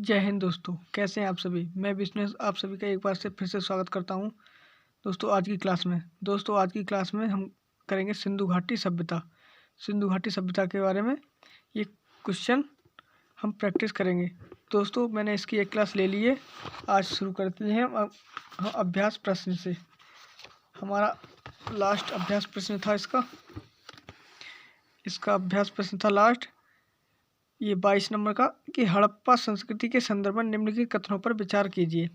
जय हिंद दोस्तों, कैसे हैं आप सभी। मैं विष्णु आप सभी का एक बार से फिर से स्वागत करता हूं। दोस्तों आज की क्लास में हम करेंगे सिंधु घाटी सभ्यता के बारे में ये क्वेश्चन हम प्रैक्टिस करेंगे। दोस्तों मैंने इसकी एक क्लास ले ली है। आज शुरू करते हैं हम अभ्यास प्रश्न से। हमारा लास्ट अभ्यास प्रश्न था इसका अभ्यास प्रश्न था लास्ट ये 22 नंबर का कि हड़प्पा संस्कृति के संदर्भ में निम्नलिखित कथनों पर विचार कीजिए।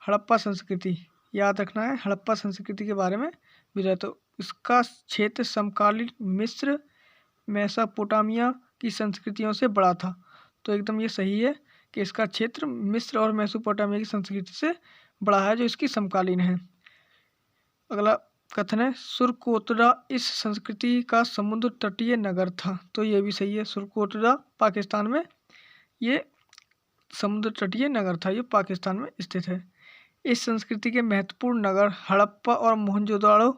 हड़प्पा संस्कृति याद रखना है, हड़प्पा संस्कृति के बारे में विचार। तो इसका क्षेत्र समकालीन मिस्र मेसोपोटामिया की संस्कृतियों से बड़ा था। तो एकदम ये सही है कि इसका क्षेत्र मिस्र और मेसोपोटामिया की संस्कृति से बड़ा है, जो इसकी समकालीन है। अगला कथन है सुरकोटरा इस संस्कृति का समुद्र तटीय नगर था। तो ये भी सही है। सुरकोटरा पाकिस्तान में ये समुद्र तटीय नगर था, ये पाकिस्तान में स्थित है। इस संस्कृति के महत्वपूर्ण नगर हड़प्पा और मोहनजोदाड़ो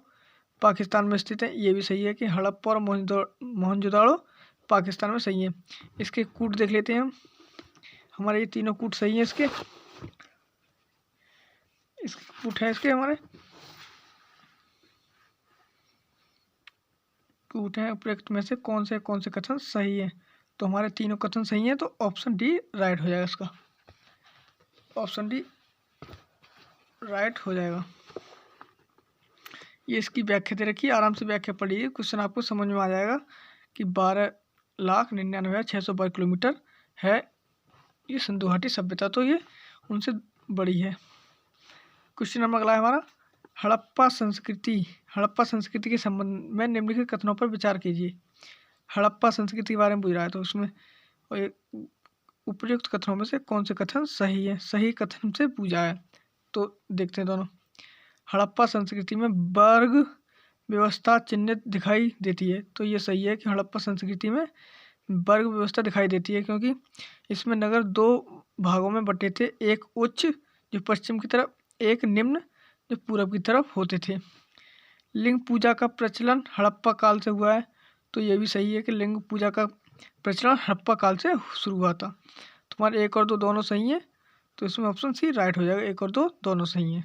पाकिस्तान में स्थित है। ये भी सही है कि हड़प्पा और मोहनजोदाड़ो पाकिस्तान में सही है। इसके कूट देख लेते हैं हम। हमारे ये तीनों कूट सही हैं। इसके कूट है इसके हमारे कूट हैं उपयुक्त में से कौन से कथन सही है। तो हमारे तीनों कथन सही हैं, तो ऑप्शन डी राइट हो जाएगा। इसका ऑप्शन डी राइट हो जाएगा। ये इसकी व्याख्या दे रखी है, आराम से व्याख्या पढ़िए, क्वेश्चन आपको समझ में आ जाएगा कि 12,99,612 किलोमीटर है ये सिंधु घाटी सभ्यता। तो ये उनसे बड़ी है। क्वेश्चन नंबर अगला है हमारा हड़प्पा संस्कृति के संबंध में निम्नलिखित कथनों पर विचार कीजिए। हड़प्पा संस्कृति के बारे में पूछ रहा है, तो उसमें उपयुक्त कथनों में से कौन से कथन सही है, सही कथन से पूछा है। तो देखते हैं दोनों। हड़प्पा संस्कृति में वर्ग व्यवस्था चिन्हित दिखाई देती है। तो ये सही है कि हड़प्पा संस्कृति में वर्ग व्यवस्था दिखाई देती है, क्योंकि इसमें नगर दो भागों में बटे थे, एक उच्च जो पश्चिम की तरफ, एक निम्न जो पूरब की तरफ होते थे। लिंग पूजा का प्रचलन हड़प्पा काल से हुआ है। तो ये भी सही है कि लिंग पूजा का प्रचलन हड़प्पा काल से शुरू हुआ था। तुम्हारे 1 और 2 दोनों सही हैं, तो इसमें ऑप्शन सी राइट हो जाएगा। 1 और 2 दोनों सही हैं।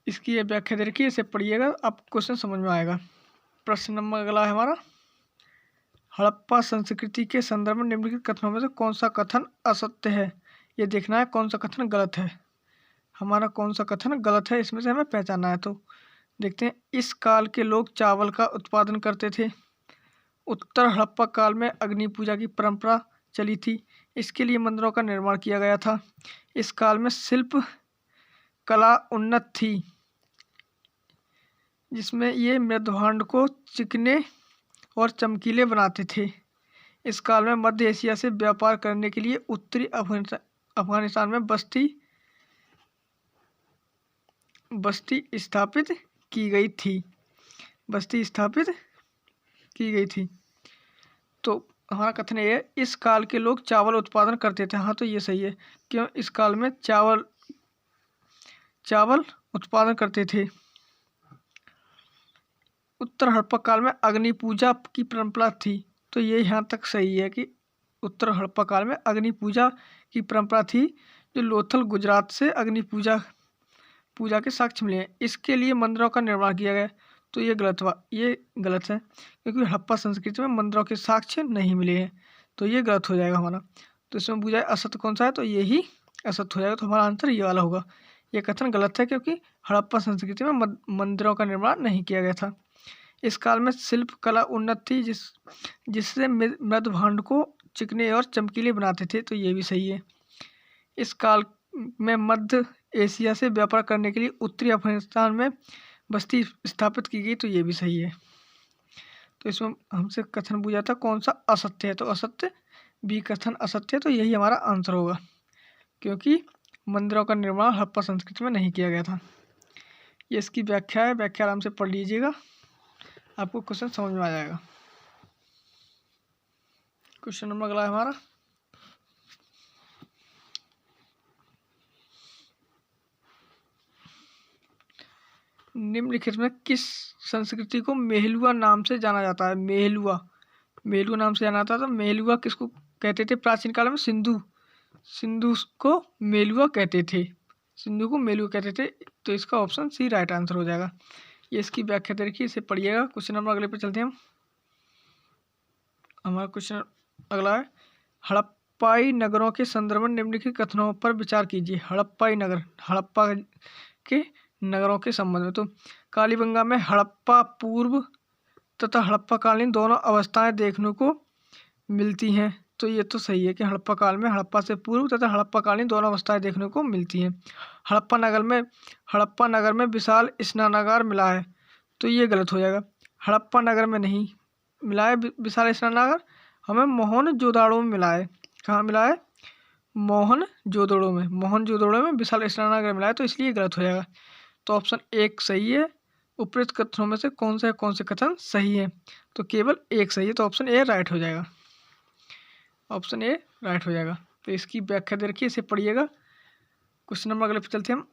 इसकी ये व्याख्या दे रखी है, इसे पढ़िएगा, आप क्वेश्चन समझ में आएगा। प्रश्न नंबर अगला है हमारा हड़प्पा संस्कृति के संदर्भ में निम्नलिखित कथनों में से कौन सा कथन असत्य है। ये देखना है कौन सा कथन गलत है। हमारा कौन सा कथन गलत है इसमें से हमें पहचानना है। तो देखते हैं। इस काल के लोग चावल का उत्पादन करते थे। उत्तर हड़प्पा काल में अग्नि पूजा की परंपरा चली थी। इसके लिए मंदिरों का निर्माण किया गया था। इस काल में शिल्प कला उन्नत थी, जिसमें ये मृदभांड को चिकने और चमकीले बनाते थे। इस काल में मध्य एशिया से व्यापार करने के लिए उत्तरी अफगानिस्तान में बस्ती स्थापित की गई थी। तो हमारा कथन ये है इस काल के लोग चावल उत्पादन करते थे। हाँ, तो ये सही है। क्यों? इस काल में चावल उत्पादन करते थे। उत्तर हड़प्पा काल में अग्नि पूजा की परंपरा थी। तो ये यहाँ तक सही है कि उत्तर हड़प्पा काल में अग्नि पूजा की परंपरा थी, जो लोथल गुजरात से अग्नि पूजा के साक्ष्य मिले हैं। इसके लिए मंदिरों का निर्माण किया गया। तो ये गलत है, क्योंकि हड़प्पा संस्कृति में मंदिरों के साक्ष्य नहीं मिले हैं। तो ये गलत हो जाएगा हमारा। तो इसमें पूछा है असत्य कौन सा है, तो ये ही असत्य हो जाएगा। तो हमारा आंसर ये वाला होगा। ये कथन गलत है, क्योंकि हड़प्पा संस्कृति में मंदिरों का निर्माण नहीं किया गया था। इस काल में शिल्प कला उन्नत थी, जिससे मृदभांड को चिकने और चमकीले बनाते थे। तो ये भी सही है। इस काल में मध्य एशिया से व्यापार करने के लिए उत्तरी अफगानिस्तान में बस्ती स्थापित की गई। तो ये भी सही है। तो इसमें हमसे कथन पूछा था कौन सा असत्य है, तो असत्य बी कथन असत्य है। तो यही हमारा आंसर होगा, क्योंकि मंदिरों का निर्माण हड़प्पा संस्कृति में नहीं किया गया था। ये इसकी व्याख्या है, व्याख्या आराम से पढ़ लीजिएगा, आपको क्वेश्चन समझ में आ जाएगा। क्वेश्चन नंबर अगला है हमारा निम्नलिखित में किस संस्कृति को मेहलुआ नाम से जाना जाता है। मेहलुआ नाम से जाना जाता है। तो मेहलुआ किसको कहते थे प्राचीन काल में? सिंधु को मेलुआ कहते थे, सिंधु को मेलुआ कहते थे। तो इसका ऑप्शन सी राइट आंसर हो जाएगा। ये इसकी व्याख्या दे रखी है, इसे पढ़िएगा। क्वेश्चन नंबर अगले पे चलते हैं हम। हमारा क्वेश्चन अगला है, हड़प्पाई नगरों के संदर्भ में निम्नलिखित कथनों पर विचार कीजिए। हड़प्पाई नगर, हड़प्पा के नगरों के संबंध में। तो कालीबंगा में हड़प्पा पूर्व तथा हड़प्पा कालीन दोनों अवस्थाएं देखने को मिलती हैं। तो ये तो सही है कि हड़प्पा काल में हड़प्पा से पूर्व तथा हड़प्पा कालीन दोनों अवस्थाएं देखने को मिलती हैं। हड़प्पा नगर में विशाल स्नानागार मिला है। तो ये गलत हो जाएगा, हड़प्पा नगर में नहीं मिला है विशाल स्नानागार, हमें मोहनजोदड़ो में मिला है। कहाँ मिला है? मोहनजोदड़ो में विशाल स्नानागार मिला है। तो इसलिए गलत हो जाएगा। तो ऑप्शन एक सही है। उपरोक्त कथनों में से कौन से कथन सही है? तो केवल एक सही है, तो ऑप्शन ए राइट हो जाएगा। ऑप्शन ए राइट हो जाएगा। तो इसकी व्याख्या दे रखिए, इसे पढ़िएगा। क्वेश्चन नंबर अगले पे चलते हैं हम।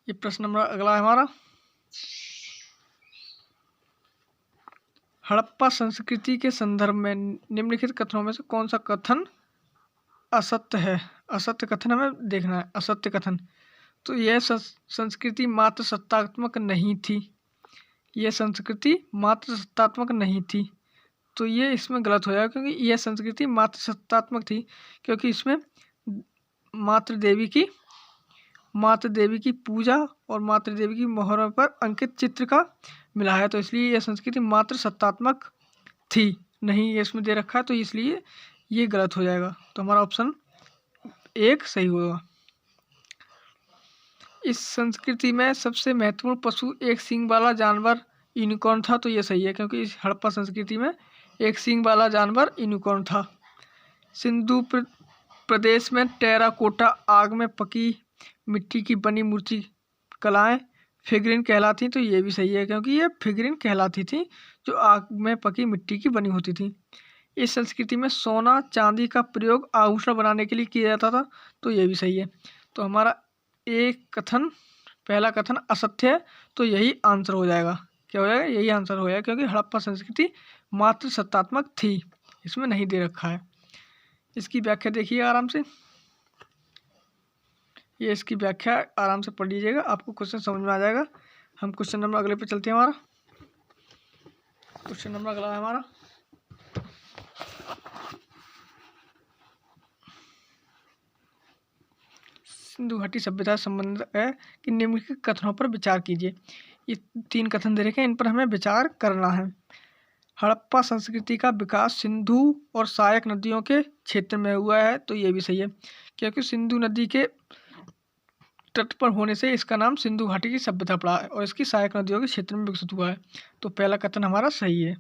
ये प्रश्न नंबर अगला है हमारा, हड़प्पा संस्कृति के संदर्भ में निम्नलिखित कथनों में से कौन सा कथन असत्य है? असत्य कथन हमें देखना है, असत्य कथन। तो यह संस्कृति मात्र सत्तात्मक नहीं थी, यह संस्कृति मात्र सत्तात्मक नहीं थी। तो ये इसमें गलत हो जाएगा, क्योंकि यह संस्कृति मात्र सत्तात्मक थी, क्योंकि इसमें मातृ देवी की पूजा और मातृ देवी की मोहरों पर अंकित चित्र का मिला है। तो इसलिए यह संस्कृति मात्र सत्तात्मक थी, नहीं ये इसमें दे रखा है, तो इसलिए ये गलत हो जाएगा। तो हमारा ऑप्शन एक सही होगा। इस संस्कृति में सबसे महत्वपूर्ण पशु एक सींग वाला जानवर यूनिकॉर्न था। तो ये सही है, क्योंकि इस हड़प्पा संस्कृति में एक सींग वाला जानवर यूनिकॉर्न था। सिंधु प्रदेश में टेराकोटा आग में पकी मिट्टी की बनी मूर्ति कलाएं फिगरिन कहलाती। तो ये भी सही है, क्योंकि ये फिगरिन कहलाती थी जो आग में पकी मिट्टी की बनी होती थी। इस संस्कृति में सोना चांदी का प्रयोग आभूषण बनाने के लिए किया जाता था। तो ये भी सही है। तो हमारा पहला कथन असत्य है, तो यही आंसर हो जाएगा। क्या हो जाएगा? यही आंसर हो जाएगा, क्योंकि हड़प्पा संस्कृति मात्र सत्तात्मक थी, इसमें नहीं दे रखा है। इसकी व्याख्या देखिए आराम से, ये इसकी व्याख्या आराम से पढ़ लीजिएगा, आपको क्वेश्चन समझ में आ जाएगा। हम क्वेश्चन नंबर अगले पे चलते हैं। हमारा क्वेश्चन नंबर अगला है हमारा, सिंधु घाटी सभ्यता संबंध है कि निम्नलिखित कथनों पर विचार कीजिए। ये 3 कथन दे रखे हैं, इन पर हमें विचार करना है। हड़प्पा संस्कृति का विकास सिंधु और सहायक नदियों के क्षेत्र में हुआ है। तो ये भी सही है, क्योंकि सिंधु नदी के तट पर होने से इसका नाम सिंधु घाटी की सभ्यता पड़ा है और इसकी सहायक नदियों के क्षेत्र में विकसित हुआ है। तो पहला कथन हमारा सही है।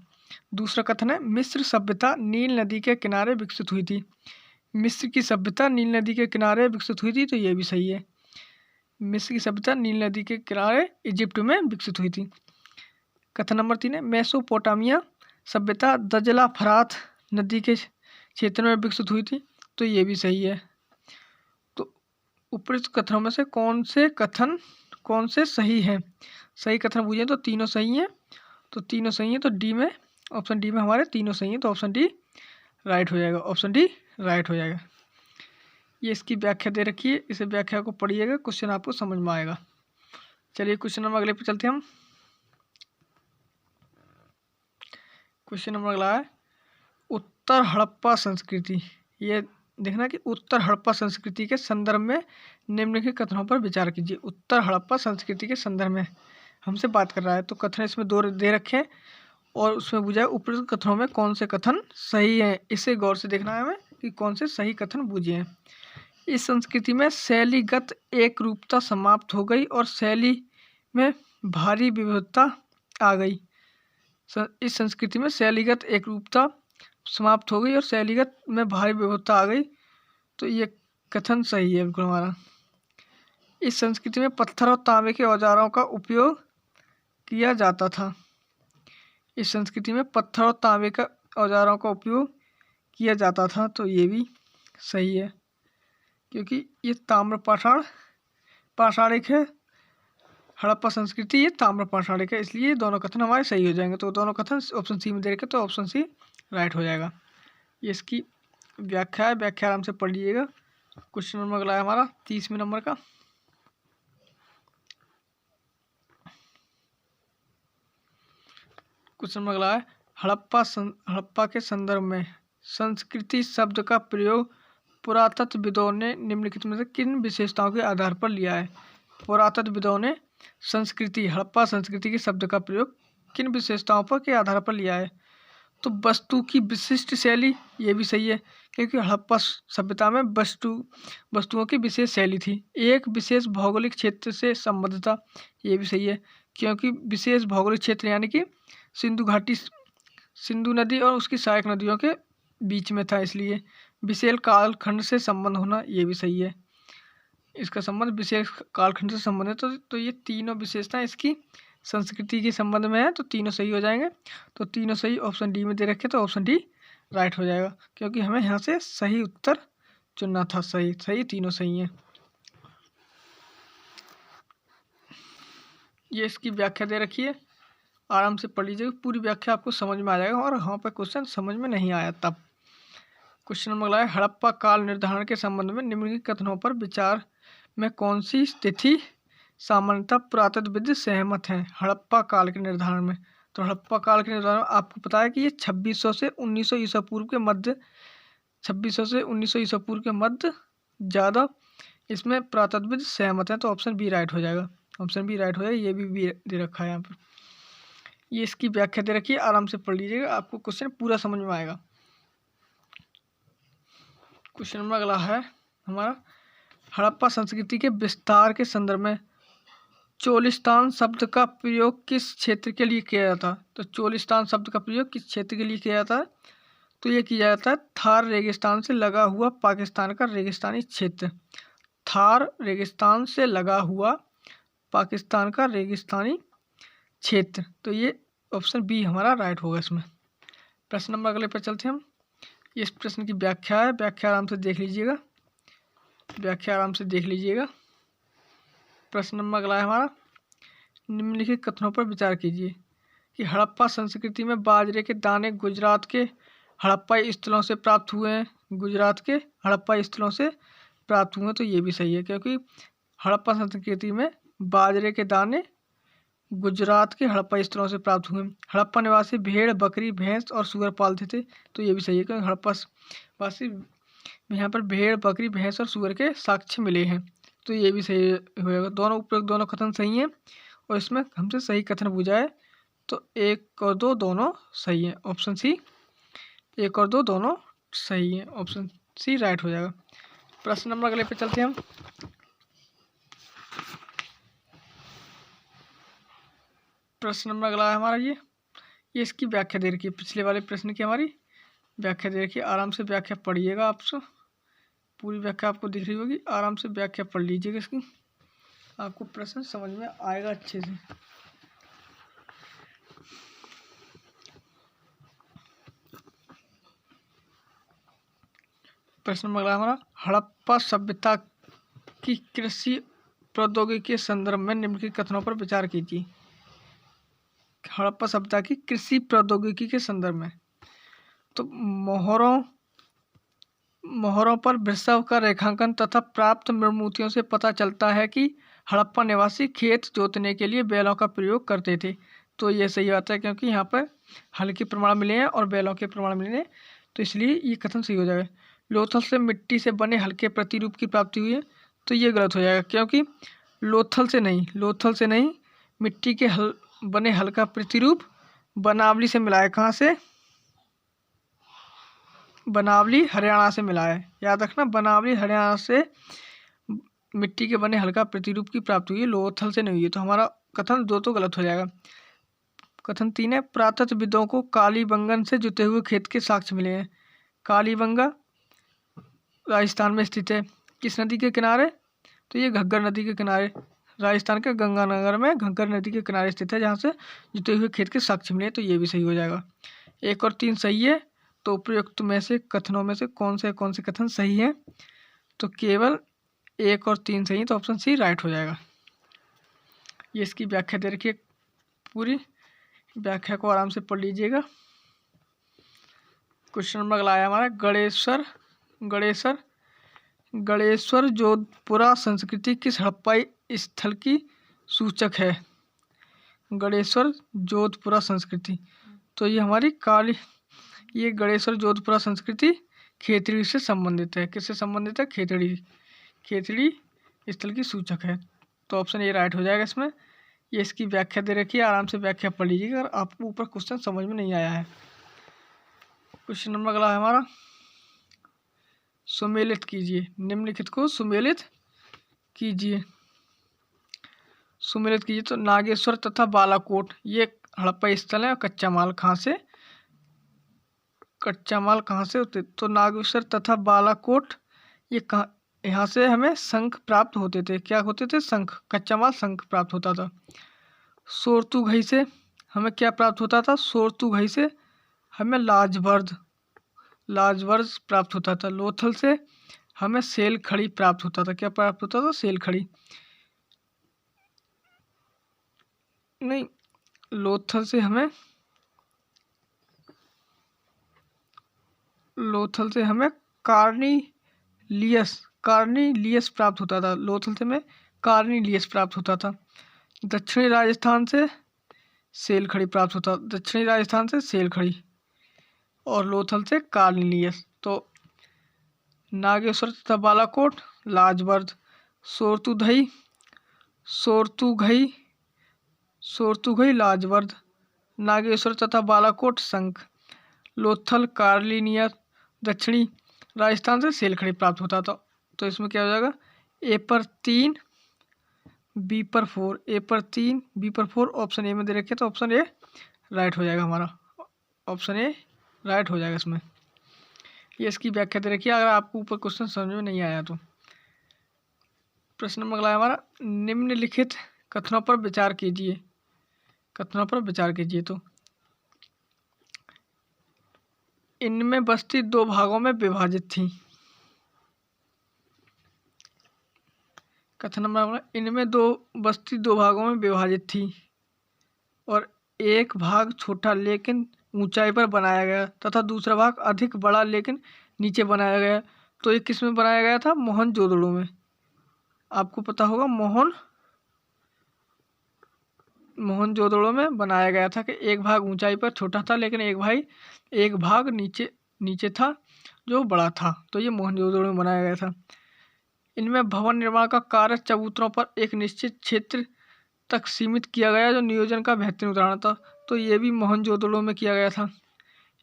दूसरा कथन है, मिस्र सभ्यता नील नदी के किनारे विकसित हुई थी। मिस्र की सभ्यता नील नदी के किनारे विकसित हुई थी। तो ये भी सही है, मिस्र की सभ्यता नील नदी के किनारे इजिप्ट में विकसित हुई थी। कथन नंबर 3 है, मेसोपोटामिया सभ्यता दजला फरात नदी के क्षेत्र में विकसित हुई थी। तो ये भी सही है। तो उपरोक्त कथनों में से कौन से सही हैं? सही कथन पूछे तो तीनों सही हैं, तो तीनों सही हैं। तो डी में, ऑप्शन डी में हमारे तीनों सही हैं, तो ऑप्शन डी राइट हो जाएगा। ऑप्शन डी राइट हो जाएगा। ये इसकी व्याख्या दे रखी है, इस व्याख्या को पढ़िएगा, क्वेश्चन आपको समझ में आएगा। चलिए क्वेश्चन नंबर अगले पे चलते हैं हम। क्वेश्चन नंबर अगला है, उत्तर हड़प्पा संस्कृति। ये देखना कि उत्तर हड़प्पा संस्कृति के संदर्भ में निम्नलिखित कथनों पर विचार कीजिए। उत्तर हड़प्पा संस्कृति के संदर्भ में हमसे बात कर रहा है। तो कथन इसमें 2 दे रखे हैं और उसमें बुझा है उपरोक्त कथनों में कौन से कथन सही हैं। इसे गौर से देखना है हमें कि कौन से सही कथन बूझे हैं। इस संस्कृति में शैलीगत एक रूपता समाप्त हो गई और शैली में भारी विविधता आ गई। इस संस्कृति में शैलीगत एक रूपता समाप्त हो गई और शैलीगत में भारी विविधता आ गई। तो ये कथन सही है बिल्कुल हमारा। इस संस्कृति में पत्थर और तांबे के औजारों का उपयोग किया जाता था। इस संस्कृति में पत्थर और तांबे के औजारों का उपयोग किया जाता था। तो ये भी सही है, क्योंकि ये ताम्र पाषाणिक है हड़प्पा संस्कृति ये ताम्र पाषाणिक है, इसलिए दोनों कथन हमारे सही हो जाएंगे। तो दोनों कथन ऑप्शन सी में दे रखे, तो ऑप्शन सी राइट हो जाएगा। ये इसकी व्याख्या है, व्याख्या आराम से पढ़ लीजिएगा। क्वेश्चन नंबर अगला है हमारा 30वें नंबर का। क्वेश्चन नंबर अगला है, हड़प्पा के संदर्भ में संस्कृति शब्द का प्रयोग पुरातत्वविदों ने निम्नलिखित में से किन विशेषताओं के आधार पर लिया है। पुरातत्वविदों ने हड़प्पा संस्कृति के शब्द का प्रयोग किन विशेषताओं पर के आधार पर लिया है। तो वस्तु की विशिष्ट शैली, ये भी सही है, क्योंकि हड़प्पा सभ्यता में वस्तुओं की विशेष शैली थी। एक विशेष भौगोलिक क्षेत्र से संबद्ध था, ये भी सही है, क्योंकि विशेष भौगोलिक क्षेत्र यानी कि सिंधु घाटी, सिंधु नदी और उसकी सहायक नदियों के बीच में था, इसलिए विशेष कालखंड से संबंध होना, ये भी सही है। इसका संबंध विशेष कालखंड से संबंधित है, तो ये तीनों विशेषताएं इसकी संस्कृति के संबंध में है, तो तीनों सही हो जाएंगे। तो तीनों सही ऑप्शन डी में दे रखे, तो ऑप्शन डी राइट हो जाएगा, क्योंकि हमें यहाँ से सही उत्तर चुनना था। सही तीनों सही हैं। ये इसकी व्याख्या दे रखी है, आराम से पढ़ लीजिएगा, पूरी व्याख्या आपको समझ में आ जाएगा। और यहाँ पर क्वेश्चन समझ में नहीं आया तब। क्वेश्चन नंबर अगला है, हड़प्पा काल निर्धारण के संबंध में निम्नलिखित कथनों पर विचार में कौन सी स्थिति सामान्यतः पुरातत्वविद सहमत हैं। हड़प्पा काल के निर्धारण में, तो हड़प्पा काल के निर्धारण में आपको पता है कि ये 2600 से 1900 ईसा पूर्व के मध्य, 2600 से 1900 ईसा पूर्व के मध्य ज़्यादा इसमें पुरातत्वविद सहमत हैं, तो ऑप्शन बी राइट हो जाएगा। ऑप्शन बी राइट हो जाएगा, ये भी दे रखा है यहाँ पर। ये इसकी व्याख्या दे रखी है, आराम से पढ़ लीजिएगा, आपको क्वेश्चन पूरा समझ में आएगा। क्वेश्चन नंबर अगला है हमारा, हड़प्पा संस्कृति के विस्तार के संदर्भ में चोलिस्तान शब्द का प्रयोग किस क्षेत्र के लिए किया जाता है। तो चोलिस्तान शब्द का प्रयोग किस क्षेत्र के लिए किया जाता है। तो ये किया जाता है थार रेगिस्तान से लगा हुआ पाकिस्तान का रेगिस्तानी क्षेत्र। थार रेगिस्तान से लगा हुआ पाकिस्तान का रेगिस्तानी क्षेत्र, तो ये ऑप्शन बी हमारा राइट होगा इसमें। प्रश्न नंबर अगले पर चलते हैं हम। इस प्रश्न की व्याख्या है, व्याख्या आराम से देख लीजिएगा, व्याख्या आराम से देख लीजिएगा। प्रश्न नंबर अगला है हमारा, निम्नलिखित कथनों पर विचार कीजिए कि हड़प्पा संस्कृति में बाजरे के दाने गुजरात के हड़प्पाई स्थलों से प्राप्त हुए हैं। गुजरात के हड़प्पाई स्थलों से प्राप्त हुए हैं, तो ये भी सही है, क्योंकि हड़प्पा संस्कृति में बाजरे के दाने गुजरात के हड़प्पा स्थलों से प्राप्त हुए। हड़प्पा निवासी भेड़, बकरी, भैंस और सुअर पालते थे, तो ये भी सही है, क्योंकि हड़प्पा वासी यहाँ पर भेड़, बकरी, भैंस और सुअर के साक्ष्य मिले हैं, तो ये भी सही होगा। दोनों उपयुक्त दोनों कथन सही हैं, और इसमें हमसे सही कथन पूछा है, तो 1 और 2 दोनों सही हैं। ऑप्शन सी 1 और 2 दोनों सही हैं, ऑप्शन सी राइट हो जाएगा। प्रश्न नंबर अगले पे चलते हैं हम। प्रश्न नंबर अगला है हमारा, ये इसकी व्याख्या दे रखी है, पिछले वाले प्रश्न की हमारी व्याख्या दे रखी है, आराम से व्याख्या पढ़िएगा। आपसे पूरी व्याख्या आपको दिख रही होगी, आराम से व्याख्या पढ़ लीजिएगा इसकी, आपको प्रश्न समझ में आएगा अच्छे से। प्रश्न नंबर अगला हमारा, हड़प्पा सभ्यता की कृषि प्रौद्योगिकी के संदर्भ में निम्नलिखित कथनों पर विचार कीजिए। हड़प्पा सभ्यता की कृषि प्रौद्योगिकी के संदर्भ में, तो मोहरों पर वृषभ का रेखांकन तथा प्राप्त मृमूर्तियों से पता चलता है कि हड़प्पा निवासी खेत जोतने के लिए बैलों का प्रयोग करते थे, तो ये सही बात है, क्योंकि यहाँ पर हल के प्रमाण मिले हैं और बैलों के प्रमाण मिले हैं, तो इसलिए ये कथन सही हो जाएगा। लोथल से मिट्टी से बने हल्के प्रतिरूप की प्राप्ति हुई है, तो ये गलत हो जाएगा, क्योंकि लोथल से नहीं मिट्टी के बने हल्का प्रतिरूप बनावली से मिला है। कहाँ से? बनावली हरियाणा से मिला है, याद रखना, बनावली हरियाणा से मिट्टी के बने हल्का प्रतिरूप की प्राप्ति हुई है, लोथल से नहीं हुई है, तो हमारा कथन 2 तो गलत हो जाएगा। कथन 3 है, पुरातत्वविदों को कालीबंगन से जुते हुए खेत के साक्ष्य मिले हैं। कालीबंगा राजस्थान में स्थित है, किस नदी के किनारे? तो ये घग्गर नदी के किनारे, राजस्थान के गंगानगर में घग्गर नदी के किनारे स्थित है, जहाँ से जुते हुए खेत के साक्ष्य मिले, तो ये भी सही हो जाएगा। 1 और 3 सही है, तो उपयुक्त में से कथनों में से कौन से कथन सही है? तो केवल 1 और 3 सही है, तो ऑप्शन सी राइट हो जाएगा। ये इसकी व्याख्या दे रखी है, पूरी व्याख्या को आराम से पढ़ लीजिएगा। क्वेश्चन नंबर अगला है हमारा गणेश्वर जोधपुरा संस्कृति किस हड़प्पाई स्थल की सूचक है? गणेश्वर जोधपुरा संस्कृति, तो ये हमारी ये गणेश्वर जोधपुरा संस्कृति खेतड़ी से संबंधित है। किससे संबंधित है? खेतड़ी स्थल की सूचक है। तो ऑप्शन ए राइट हो जाएगा इसमें। ये इसकी व्याख्या दे रखी है, आराम से व्याख्या पढ़ लीजिएगा अगर आपको ऊपर क्वेश्चन समझ में नहीं आया है। क्वेश्चन नंबर अगला है हमारा, सुमेलित कीजिए, निम्नलिखित को सुमेलित कीजिए। तो नागेश्वर तथा बालाकोट ये हड़प्पा स्थल है। कच्चा माल कहाँ से होते? तो नागेश्वर तथा बालाकोट ये कहाँ, यहाँ से हमें शंख प्राप्त होते थे। क्या होते थे? शंख, कच्चा माल शंख प्राप्त होता था। सोरतुघई से हमें क्या प्राप्त होता था? सोरतुघई से हमें लाजवर्द प्राप्त होता था। लोथल से हमें सेल खड़ी प्राप्त होता था। क्या प्राप्त होता था? सेल खड़ी नहीं, लोथल से हमें कार्निलियस प्राप्त होता था। लोथल से हमें कार्निलियस प्राप्त होता था। दक्षिणी राजस्थान से सेल खड़ी प्राप्त होता, दक्षिणी राजस्थान से सेल खड़ी और लोथल से कार्निलियस। तो नागेश्वर तथा बालाकोट लाजवर्द, सोरतुघई लाजवर्द, नागेश्वर तथा बालाकोट शंख, लोथल कार्निलियस, दक्षिणी राजस्थान से सेल खड़ी प्राप्त होता था। तो इसमें क्या हो जाएगा? ए पर 3 बी पर 4, ए पर 3 बी पर 4 ऑप्शन ए में दे रखे, तो ऑप्शन ए राइट हो जाएगा हमारा। ऑप्शन ए राइट हो जाएगा इसमें। ये इसकी व्याख्या दे रखी है अगर आपको ऊपर क्वेश्चन समझ में नहीं आया तो। प्रश्न नंबर अगला है हमारा, निम्नलिखित कथनों पर विचार कीजिए। तो इनमें बस्ती 2 भागों में विभाजित थी। कथन नंबर, इनमें बस्ती 2 भागों में विभाजित थी और एक भाग छोटा लेकिन ऊंचाई पर बनाया गया तथा दूसरा भाग अधिक बड़ा लेकिन नीचे बनाया गया। तो ये किस में बनाया गया था? मोहनजोदड़ो में। आपको पता होगा मोहनजोदड़ो में बनाया गया था कि एक भाग ऊंचाई पर छोटा था लेकिन एक भाग नीचे था जो बड़ा था। तो ये मोहनजोदड़ो में बनाया गया था। इनमें भवन निर्माण का कार्य चबूतरों पर एक निश्चित क्षेत्र तक सीमित किया गया जो नियोजन का बेहतरीन उदाहरण था। तो ये भी मोहनजोदड़ो में किया गया था।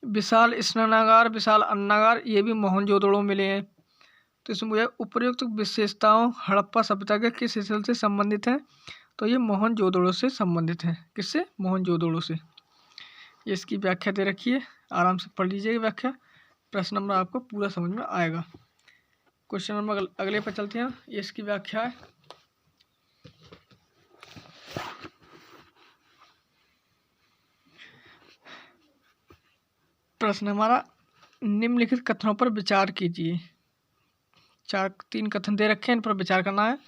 विशाल स्नानागार, विशाल अन्नागार ये भी मोहनजोदड़ो में मिले हैं। तो इसमें मुझे उपर्युक्त विशेषताओं हड़प्पा सभ्यता के किस स्थल से संबंधित हैं? तो ये मोहनजोदड़ो से संबंधित है। किससे? मोहनजोदड़ो से। ये इसकी व्याख्या दे रखी है, आराम से पढ़ लीजिएगा व्याख्या। प्रश्न नंबर आपको पूरा समझ में आएगा। क्वेश्चन नंबर अगले पर चलते हैं। ये इसकी व्याख्या है। प्रश्न हमारा, निम्नलिखित कथनों पर विचार कीजिए। 3 कथन दे रखे हैं, इन पर विचार करना है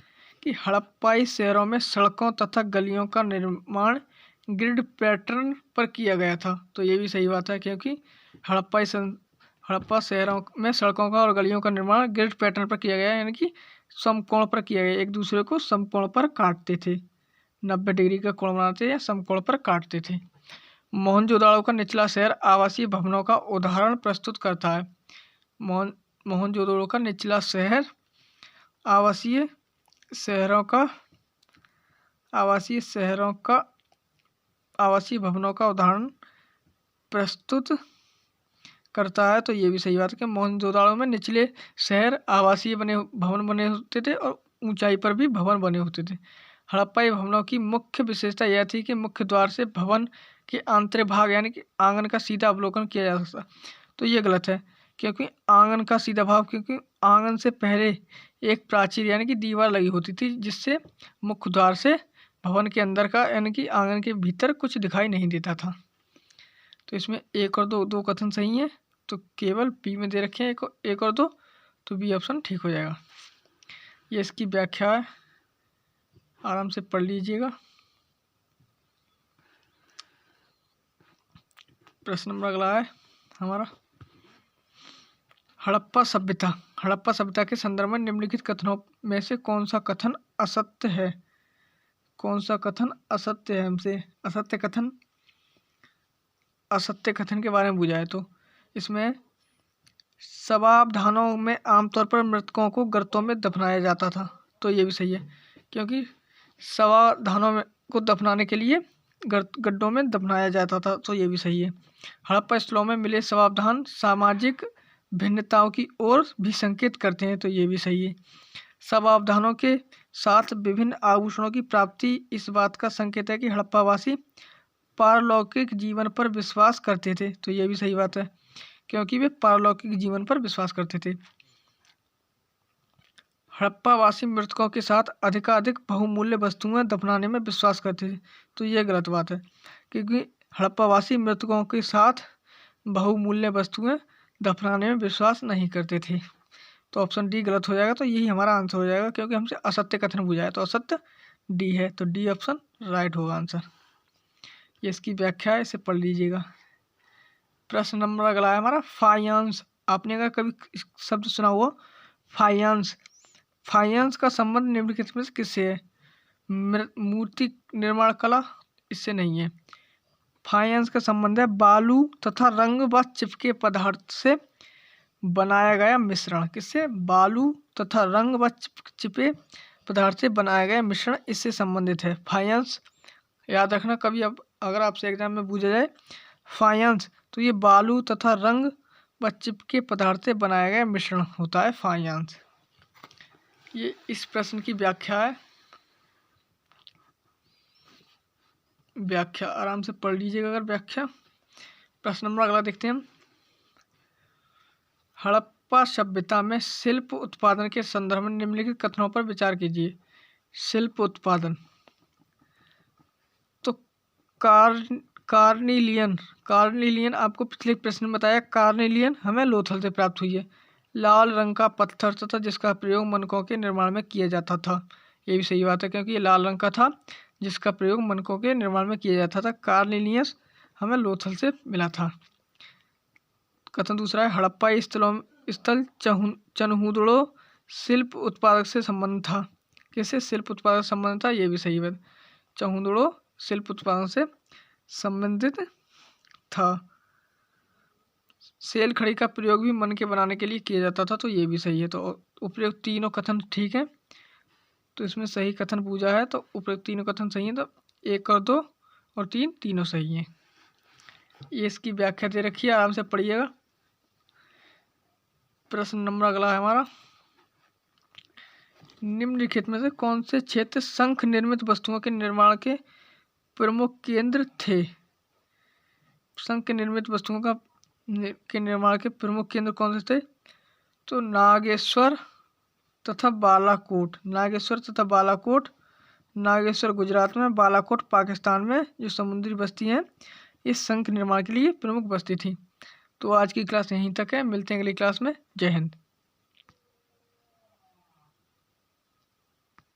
कि हड़प्पाई शहरों में सड़कों तथा गलियों का निर्माण ग्रिड पैटर्न पर किया गया था। तो ये भी सही बात है क्योंकि हड़प्पा शहरों में सड़कों का और गलियों का निर्माण ग्रिड पैटर्न पर किया गया, यानी कि समकोण पर किया गया। एक दूसरे को समकोण पर काटते थे, 90 डिग्री का कोण बनाते या समकोण पर काटते थे। मोहनजोदड़ो का निचला शहर आवासीय भवनों का उदाहरण प्रस्तुत करता है। मोहनजोदड़ो का निचला शहर आवासीय भवनों का उदाहरण प्रस्तुत करता है। तो ये भी सही बात है कि मोहनजोदड़ो में निचले शहर आवासीय भवन बने होते थे और ऊंचाई पर भी भवन बने होते थे। हड़प्पाई भवनों की मुख्य विशेषता यह थी कि मुख्य द्वार से भवन के आंतरिक भाग यानी कि आंगन का सीधा अवलोकन किया जा सकता। तो ये गलत है क्योंकि आंगन का सीधा भाग, क्योंकि आंगन से पहले एक प्राचीर यानी कि दीवार लगी होती थी जिससे मुख्य द्वार से भवन के अंदर का यानी कि आंगन के भीतर कुछ दिखाई नहीं देता था। तो इसमें 1 और 2 कथन सही हैं, तो केवल बी में दे रखे हैं 1 और 2, तो बी ऑप्शन ठीक हो जाएगा। ये इसकी व्याख्या है, आराम से पढ़ लीजिएगा। प्रश्न नंबर अगला है हमारा हड़प्पा सभ्यता। हड़प्पा सभ्यता के संदर्भ में निम्नलिखित कथनों में से कौन सा कथन असत्य है? कौन सा कथन असत्य है? हमसे असत्य कथन के बारे में पूछा है। तो इसमें शवावधानों में आमतौर पर मृतकों को गर्तों में दफनाया जाता था, तो ये भी सही है, क्योंकि शवावधानों में को दफनाने के लिए गड्ढों में दफनाया जाता था, तो ये भी सही है। हड़प्पा स्थलों में मिले शवावधान सामाजिक भिन्नताओं की ओर भी संकेत करते हैं, तो ये भी सही है। शवावधानों के साथ विभिन्न आभूषणों की प्राप्ति इस बात का संकेत है कि हड़प्पावासी पारलौकिक जीवन पर विश्वास करते थे, तो ये भी सही बात है, क्योंकि वे पारलौकिक जीवन पर विश्वास करते थे। हड़प्पावासी मृतकों के साथ अधिकाधिक बहुमूल्य वस्तुएं दफनाने में विश्वास करते थे, तो ये गलत बात है, क्योंकि हड़प्पावासी मृतकों के साथ बहुमूल्य वस्तुएं दफनाने में विश्वास नहीं करते थे, तो ऑप्शन डी गलत हो जाएगा। तो यही हमारा आंसर हो जाएगा, क्योंकि हमसे असत्य कथन पूछा है, तो असत्य डी है, तो डी ऑप्शन राइट होगा आंसर। ये इसकी व्याख्या है, इसे पढ़ लीजिएगा। प्रश्न नंबर अगला है हमारा फाइनेंस। आपने अगर कभी शब्द सुना हुआ फाइनेंस, फाइनेंस का संबंध निम्नलिखित में से किससे है? मूर्ति निर्माण कला, इससे नहीं है। फाइनेंस का संबंध है बालू तथा रंग व चिपके पदार्थ से बनाया गया मिश्रण। किससे? बालू तथा रंग व चिपे पदार्थ से बनाया गया मिश्रण, इससे संबंधित है फाइनेंस। याद रखना, कभी अब अगर आपसे एग्जाम में पूछा जाए फाइनेंस, तो ये बालू तथा रंग व चिपके पदार्थ से बनाया गया मिश्रण होता है फाइनेंस। ये इस प्रश्न की व्याख्या है, व्याख्या आराम से पढ़ लीजिएगा अगर व्याख्या। प्रश्न नंबर अगला देखते हैं हम। हड़प्पा सभ्यता में शिल्प उत्पादन के संदर्भ में निम्नलिखित कथनों पर विचार कीजिए। शिल्प उत्पादन, तो कार्निलियन आपको पिछले प्रश्न में बताया, कार्निलियन हमें लोथल से प्राप्त हुई है। लाल रंग का पत्थर तथा जिसका प्रयोग मनकों के निर्माण में किया जाता था, ये भी सही बात है, क्योंकि ये लाल रंग का था जिसका प्रयोग मनकों के निर्माण में किया जाता था। कार्निलियस हमें लोथल से मिला था। कथन दूसरा है हड़प्पा स्थल चनहूदड़ो शिल्प उत्पादक से संबंध था। किससे? शिल्प उत्पादक संबंध था, ये भी सही बात। चनहूदड़ो शिल्प उत्पादन से संबंधित था। सेल खड़ी का प्रयोग भी मन के बनाने के लिए किया जाता था, तो ये भी सही है। तो उपयुक्त तीनों कथन ठीक है, तो इसमें सही कथन पूछा है, तो उपयुक्त तीनों कथन सही है, तो 1 और 2 और 3 तीनों सही हैं। ये इसकी व्याख्या दे रखी है, आराम से पढ़िएगा। प्रश्न नंबर अगला है हमारा, निम्नलिखित में से कौन से क्षेत्र शंख निर्मित वस्तुओं के निर्माण के प्रमुख केंद्र थे? शंख निर्मित वस्तुओं के निर्माण के प्रमुख केंद्र कौन से थे? तो नागेश्वर तथा बालाकोट। नागेश्वर गुजरात में, बालाकोट पाकिस्तान में, जो समुद्री बस्ती है, इस शंख निर्माण के लिए प्रमुख बस्ती थी। तो आज की क्लास यहीं तक है, मिलते हैं अगली क्लास में। जय हिंद।